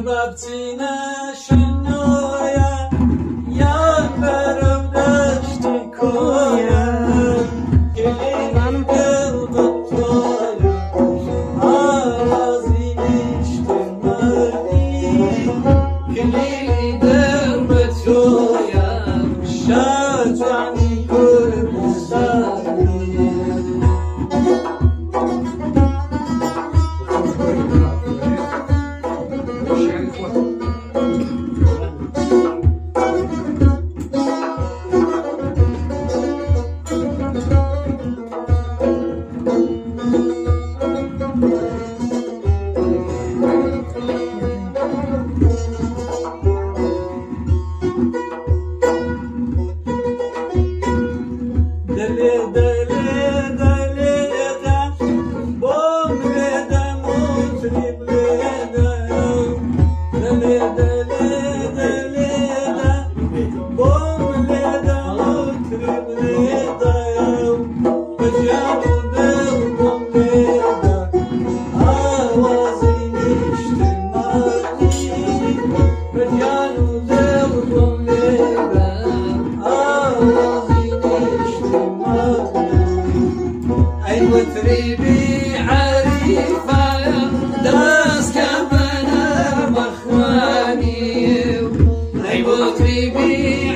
Babcina szynuja, jak berą deszczy koja, kiedy był gotowy, a rozliczty marni, kiedy był gotowy, szatani kurmustani. وتريبي عريفة داس كمان مخواني. أي وتريبي